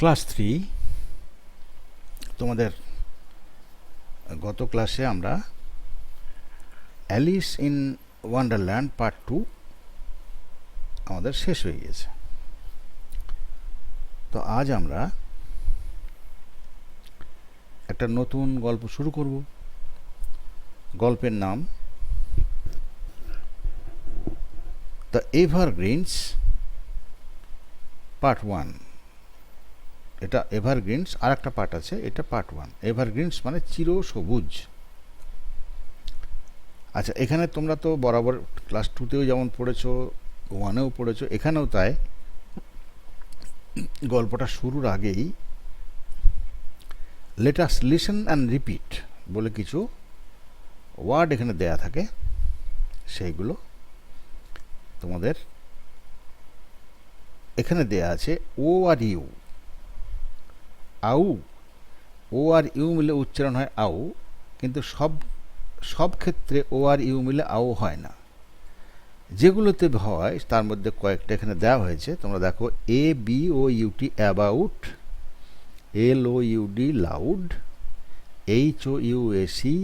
Class 3 তোমাদের গত ক্লাসে আমরা অ্যালিস ইন ওয়ান্ডারল্যান্ড পার্ট 2 আমাদের শেষ হয়ে গেছে। তো আজ আমরা একটা নতুন গল্প শুরু করব। গল্পের নাম দ্য এভারগ্রিনস পার্ট 1। এটা এভারগ্রিনস, আর একটা পার্ট আছে, এটা পার্ট 1। এভারগ্রিনস মানে চিরসবুজ। আচ্ছা, এখানে তোমরা তো বরাবর ক্লাস 2তেও যেমন পড়েছো, 1এও পড়েছো, এখানেও তাই। গল্পটা শুরুর আগেই let us listen and repeat বলে কিছু ওয়ার্ড এখানে দেয়া থাকে, সেইগুলো তোমাদের এখানে দেয়া আছে। ও আর ইউ, আউ, ও আর ইউ মিলে উচ্চারণ হয় আউ, কিন্তু সব ক্ষেত্রে ও আর ইউ মিলে আউ হয় না। যেগুলোতে হয় তার মধ্যে কয়েকটা এখানে দেওয়া হয়েছে, তোমরা দেখো। A B O U T about, L O U D loud, H O U S E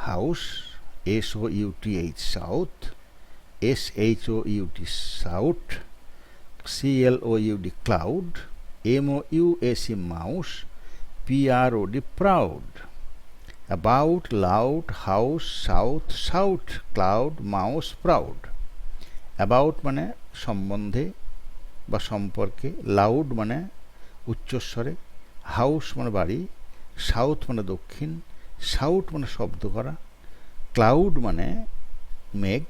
house, S O U T H south, S H O U T shout, C L O U D cloud, M O U S E mouse, P R O D proud. About, loud, house, south, shout, cloud, mouse, proud. About মানে সম্বন্ধে বা সম্পর্কে, loud মানে উচ্চস্বরে, house মানে বাড়ি, south মানে দক্ষিণ, সাউট মানে শব্দ করা, ক্লাউড মানে মেঘ,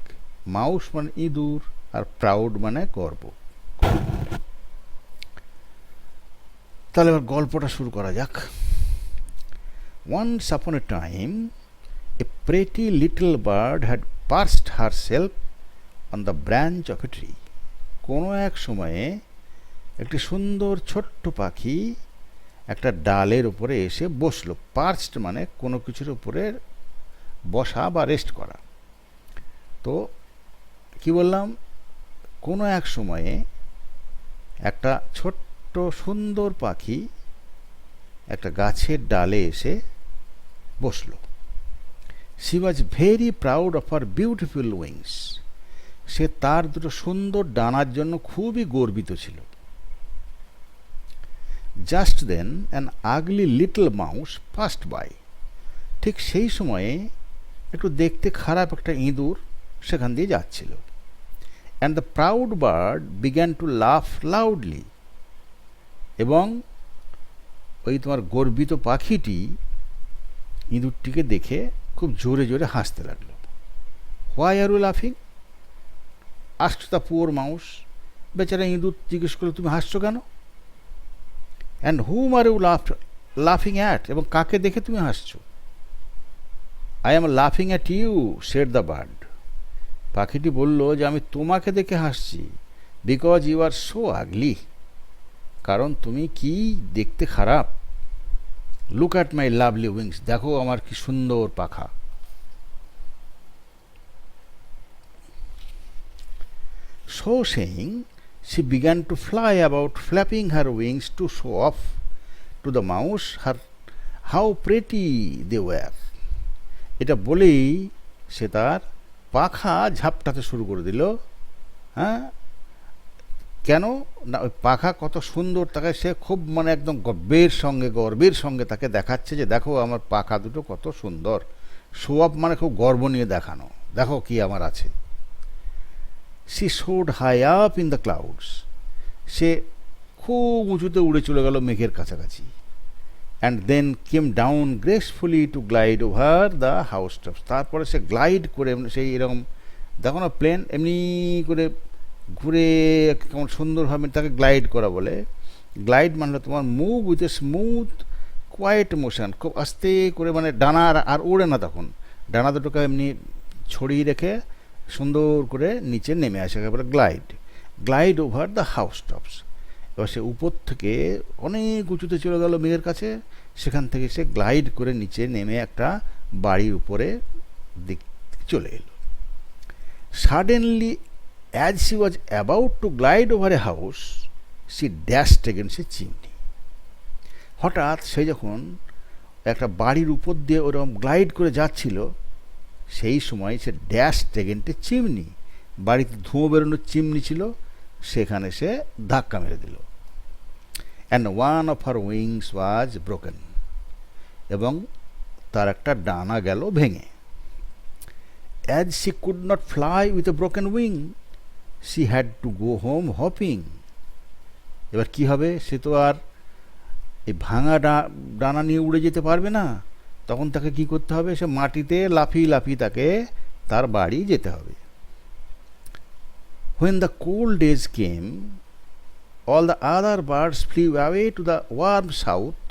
মাউস মানে ইঁদুর, আর প্রাউড মানে গর্ব। তাহলে এবার গল্পটা শুরু করা যাক। Once upon a time, a pretty little bird had perched herself on the branch of a tree. কোনো এক সময়ে একটি সুন্দর ছোট্ট পাখি একটা ডালের উপরে এসে বসলো। পার্চড মানে কোনো কিছুর উপরে বসা বা রেস্ট করা। তো কি বললাম, কোনো এক সময়ে একটা ছোট্ট সুন্দর পাখি একটা গাছের ডালে এসে বসলো। She was very proud of her beautiful wings. সে তার দুটো সুন্দর ডানার জন্য খুবই গর্বিত ছিল। Just then an ugly little mouse passed by. ঠিক সেই সময়ে একটু দেখতে খারাপ একটা ইঁদুর সেখান দিয়ে যাচ্ছিল। And the proud bird began to লাফ লাউডলি। এবং ওই তোমার গর্বিত পাখিটি ইঁদুরটিকে দেখে খুব জোরে জোরে হাসতে লাগলো। হোয়াই আর ইউ লাফিং আস্কড দ্য পুয়ার মাউস। বেচারা ইঁদুর জিজ্ঞেস করলো, তুমি হাসছো কেন? অ্যান্ড হুম আর ইউ লাফিং অ্যাট, এবং কাকে দেখে তুমি হাসছো? আই এম লাফিং at you, said the bird. পাখিটি বলল যে আমি তোমাকে দেখে হাসছি। Because you are so ugly, কারণ তুমি কি দেখতে খারাপ। Look at my lovely wings, দেখো আমার কি সুন্দর পাখা। So saying, she began to fly about, flapping her wings to show off to the mouse how pretty they were. এটা বলেই সে তার পাখা ঝাপটাতে শুরু করে দিল। হ্যাঁ, কেন না, ওই পাখা কত সুন্দর তাকে সে খুব মানে একদম গর্বের সঙ্গে তাকে দেখাচ্ছে যে দেখো আমার পাখা দুটো কত সুন্দর। শো অফ মানে খুব গর্ব নিয়ে দেখানো, দেখো কি আমার আছে। She soared high up in the clouds. সে খুব উঁচুতে উড়ে চলে গেল মেঘের কাছাকাছি। And then came down gracefully to glide over the house tops. তারপরে সে গ্লাইড করে, সেই এরকম দেখো না প্লেন এমনি করে ঘুরে কেমন সুন্দরভাবে, তাকে গ্লাইড করা বলে। গ্লাইড মানে তোমার move with a smooth quiet motion, খুব আস্তে করে, মানে ডানা আর ওড়ে না, তখন ডানা দুটোকে এমনি ছড়িয়ে রেখে সুন্দর করে নিচে নেমে আসে, একেবারে glide over the house tops. এবার সে উপর থেকে অনেক উঁচুতে চলে গেল মেঘের কাছে, সেখান থেকে সে গ্লাইড করে নিচে নেমে একটা বাড়ির উপরে দিক চলে এলো। Suddenly as she was about to glide over a house, she dashed against a chimney. হঠাৎ সে যখন একটা বাড়ির উপর দিয়ে ওরকম গ্লাইড করে যাচ্ছিল, সেই সময় সে ড্যাশ টেগেন্টে চিমনি, বাড়িতে ধোঁয়া বেরোনোর চিমনি ছিল, সেখানে সে ধাক্কা মেরে দিল। And one of her wings was broken, এবং তার একটা ডানা গেল ভেঙে। As she could not fly with a broken wing, she had to go home hopping. এবার কি হবে, সে তো আর এই ভাঙা ডানা নিয়ে উড়ে যেতে পারবে না, তখন তাকে কি করতে হবে, সে মাটিতে লাফিয়ে লাফিয়ে তাকে তার বাড়ি যেতে হবে। When the cold days came, all the other birds flew away to the warm south.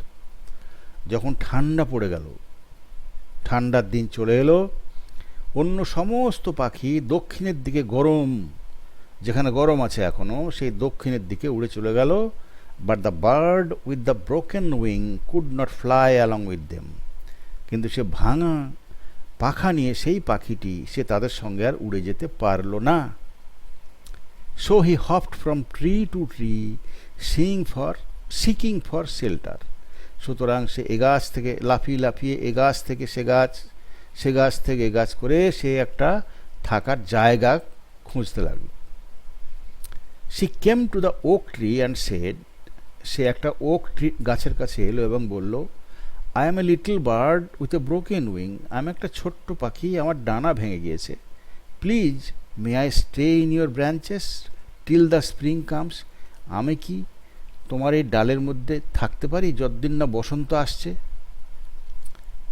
যখন ঠান্ডা পড়ে গেল, ঠান্ডার দিন চলে এলো, অন্য সমস্ত পাখি দক্ষিণের দিকে, গরম যেখানে গরম আছে এখনও, সেই দক্ষিণের দিকে উড়ে চলে গেল। But the bird with the broken wing could not fly along with them, কিন্তু সে ভাঙা পাখা নিয়ে সেই পাখিটি, সে তাদের সঙ্গে আর উড়ে যেতে পারল না। So he hopped from tree to tree seeking for shelter. সুতরাং সে এ গাছ থেকে লাফিয়ে লাফিয়ে এ গাছ থেকে সে গাছ, সে গাছ থেকে এ গাছ করে সে একটা থাকার জায়গা খুঁজতে লাগলো। She came to the oak tree and said, সে একটা ওক ট্রি গাছের কাছে এলো এবং বলল, I am a little bird with a broken wing, আমি একটা ছোট্ট পাখি, আমার ডানা ভেঙে গিয়েছে। Please may I stay in your branches till the spring comes, আমি কি তোমার এই ডালের মধ্যে থাকতে পারি যতদিন না বসন্ত আসছে।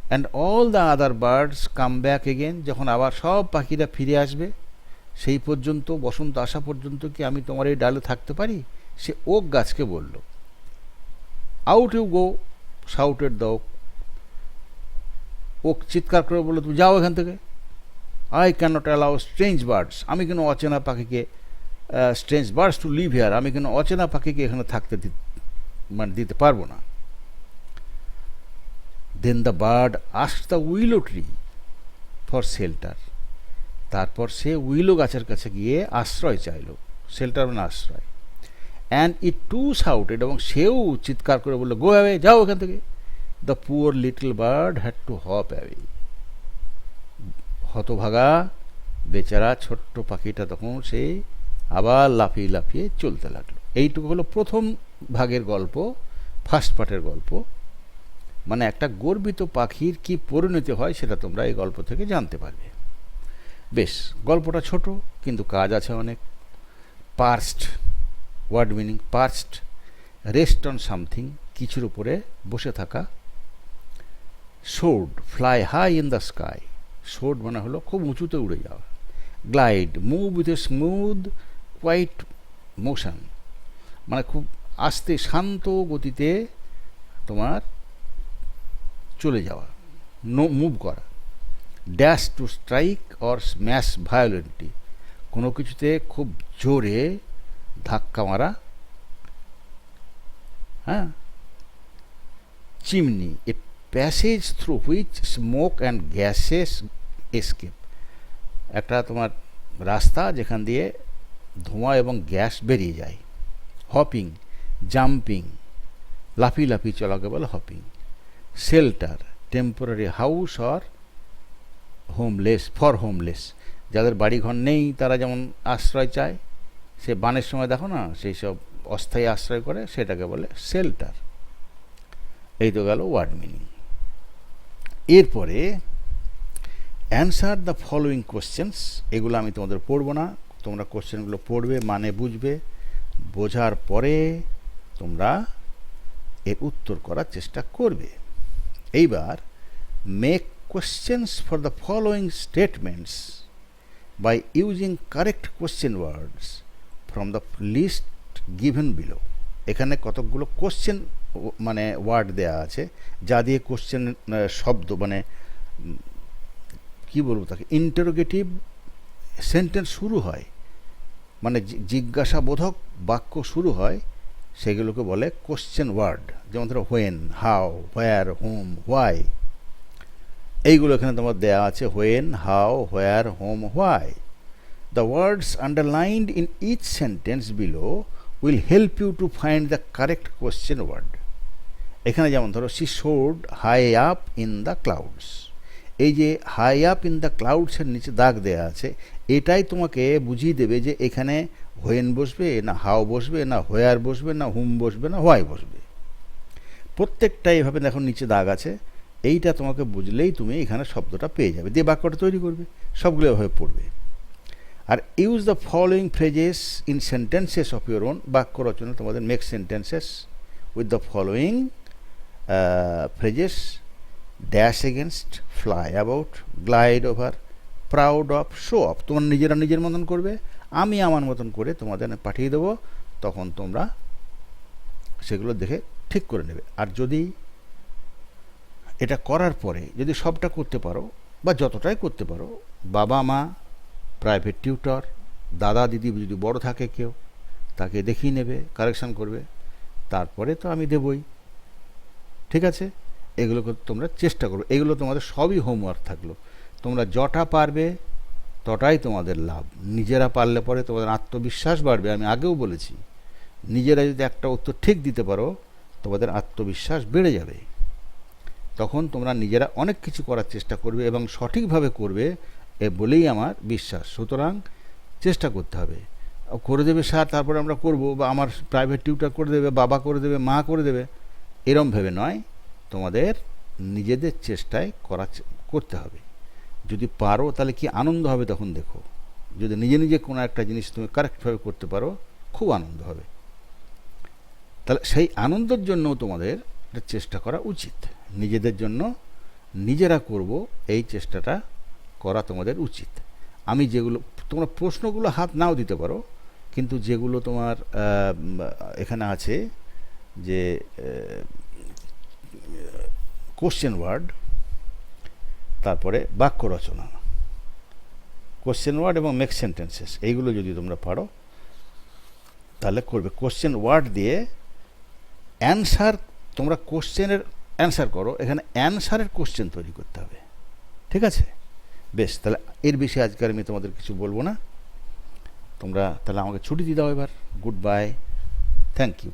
And all the other birds come back again, যখন আবার সব পাখিরা ফিরে আসবে, সেই পর্যন্ত, বসন্ত আসা পর্যন্ত কি আমি তোমার এই ডালে থাকতে পারি? সে ওক গাছকে বলল। Out you go shouted the oak, oak চিৎকার করে বললো, তুমি যাও এখান থেকে। I can not allow strange birds, আমি কেন অচেনা পাখিকে, strange birds to live here, আমি কেন অচেনা পাখিকে এখানে থাকতে দিতে পারবো না। Then the bird asked the willow tree for shelter, তারপর সে উইলো গাছের কাছে গিয়ে আশ্রয় চাইল, শেল্টার মানে আশ্রয়। অ্যান্ড ইট টু শাউটেড, এবং সেও চিৎকার করে বললো, গো অ্যাওয়ে, যাও এখান থেকে। The poor little bird had to hop away, হতভাগা বেচারা ছোট্ট পাখিটা তখন সে আবার লাফিয়ে লাফিয়ে চলতে লাগলো। এইটুকু হলো প্রথম ভাগের গল্প, ফার্স্ট পার্টের গল্প। মানে একটা গর্বিত পাখির কি পরিণতি হয় সেটা তোমরা এই গল্প থেকে জানতে পারবে। বেশ, গল্পটা ছোট কিন্তু কাজ আছে অনেক। Perched, word meaning perched, rest on something, কিছুর উপরে বসে থাকা। Soared, fly high in the sky, soared মানে হলো খুব উঁচুতে উড়ে যাওয়া। Glide, move with a smooth quiet motion, মানে খুব আস্তে শান্ত গতিতে তোমার চলে যাওয়া, মুভ করা। Dash, two strike or smash violently, কোনো কিছুতে খুব জোরে ধাক্কা মারা। হ্যাঁ। Chimney, a passage through which smoke and gases escape, একটা তোমার রাস্তা যেখান দিয়ে ধোঁয়া এবং গ্যাস বেরিয়ে যায়। হপিং, জাম্পিং, লাফিয়ে লাফিয়ে চলাকে বলে hopping. Shelter, temporary house or homeless, for homeless, যাদের বাড়িঘর নেই তারা যেমন আশ্রয় চায়, সে বানের সময় দেখো না সেই সব অস্থায়ী আশ্রয় করে, সেটাকে বলে শেল্টার। এই তো গেল ওয়ার্ড মিনিং। এরপরে অ্যান্সার দ্য ফলোয়িং কোশ্চেন্স, এগুলো আমি তোমাদের পড়বো না, তোমরা কোশ্চেনগুলো পড়বে, মানে বুঝবে, বোঝার পরে তোমরা এর উত্তর করার চেষ্টা করবে। এইবার make questions for the following statements by using correct question words from the list given below. এখানে কতকগুলো কোশ্চেন মানে ওয়ার্ড দেয়া আছে, যা দিয়ে কোশ্চেন শব্দ মানে কি বলবো তাকে, ইন্টারোগেটিভ সেন্টেন্স শুরু হয়, মানে জিজ্ঞাসাবোধক বাক্য শুরু হয়, সেগুলোকে বলে কোশ্চেন ওয়ার্ড। যেমন ধরো when, how, where, whom, why, এইগুলো এখানে তোমার দেওয়া আছে, when, how, where, whom, why. The words underlined in each sentence below will help you to find the correct question word. এখানে যেমন ধরো she soared high up in the clouds, এই যে হাই আপ ইন দ্য ক্লাউডসের নিচে দাগ দেওয়া আছে, এটাই তোমাকে বুঝিয়ে দেবে যে এখানে হোয়েন বসবে না হাউ বসবে না হোয়ার বসবে না হুম বসবে না হোয়াই বসবে। প্রত্যেকটাই এভাবে দেখো নিচে দাগ আছে, এইটা তোমাকে বুঝলেই তুমি এখানে শব্দটা পেয়ে যাবে, দিয়ে বাক্যটা তৈরি করবে, সবগুলো এভাবে পড়বে। আর use the following phrases in sentences of your own, বাক্য রচনা তোমাদের make sentences with the following phrases: dash against, fly about, glide over, proud of, show off. তোমার নিজেরা নিজের মতন করবে, আমি আমার মতন করে তোমাদের পাঠিয়ে দেবো, তখন তোমরা সেগুলো দেখে ঠিক করে নেবে। আর যদি এটা করার পরে যদি সবটা করতে পারো বা যতটাই করতে পারো, বাবা মা, প্রাইভেট টিউটর, দাদা দিদি যদি বড় থাকে কেউ, তাকে দেখিয়ে নেবে, কারেকশান করবে, তারপরে তো আমি দেবই। ঠিক আছে, এগুলো তোমরা চেষ্টা করো, এগুলো তোমাদের সবই হোমওয়ার্ক থাকলো। তোমরা যটা পারবে তটাই তোমাদের লাভ। নিজেরা পারলে পরে তোমাদের আত্মবিশ্বাস বাড়বে, আমি আগেও বলেছি, নিজেরা যদি একটা উত্তর ঠিক দিতে পারো তোমাদের আত্মবিশ্বাস বেড়ে যাবে, তখন তোমরা নিজেরা অনেক কিছু করার চেষ্টা করবে এবং সঠিকভাবে করবে এ বলেই আমার বিশ্বাস। সুতরাং চেষ্টা করতে হবে। করে দেবে স্যার তারপরে আমরা করব, বা আমার প্রাইভেট টিউটর করে দেবে, বাবা করে দেবে, মা করে দেবে, এরম ভেবে নয়, তোমাদের নিজেদের চেষ্টায় করতে হবে। যদি পারো তাহলে কি আনন্দ হবে তখন দেখো, যদি নিজে নিজে কোনো একটা জিনিস তুমি কারেক্টভাবে করতে পারো খুব আনন্দ হবে। তাহলে সেই আনন্দের জন্য তোমাদের চেষ্টা করা উচিত, নিজেদের জন্য নিজেরা করব এই চেষ্টাটা করা তোমাদের উচিত। আমি যেগুলো তোমরা প্রশ্নগুলো হাত নাও দিতে পারো, কিন্তু যেগুলো তোমার এখানে আছে যে কোশ্চেন ওয়ার্ড, তারপরে বাক্য রচনা, কোশ্চেন ওয়ার্ড এবং মেক সেন্টেন্সেস, এইগুলো যদি তোমরা পারো তাহলে করবে। কোশ্চেন ওয়ার্ড দিয়ে অ্যান্সার, তোমরা কোশ্চেনের অ্যান্সার করো, এখানে অ্যান্সারের কোশ্চেন তৈরি করতে হবে। ঠিক আছে, বেশ, তাহলে এর বিষয়ে আজকে আমি তোমাদের কিছু বলবো না, তোমরা তাহলে আমাকে ছুটি দিয়ে দাও এবার। Goodbye, thank you.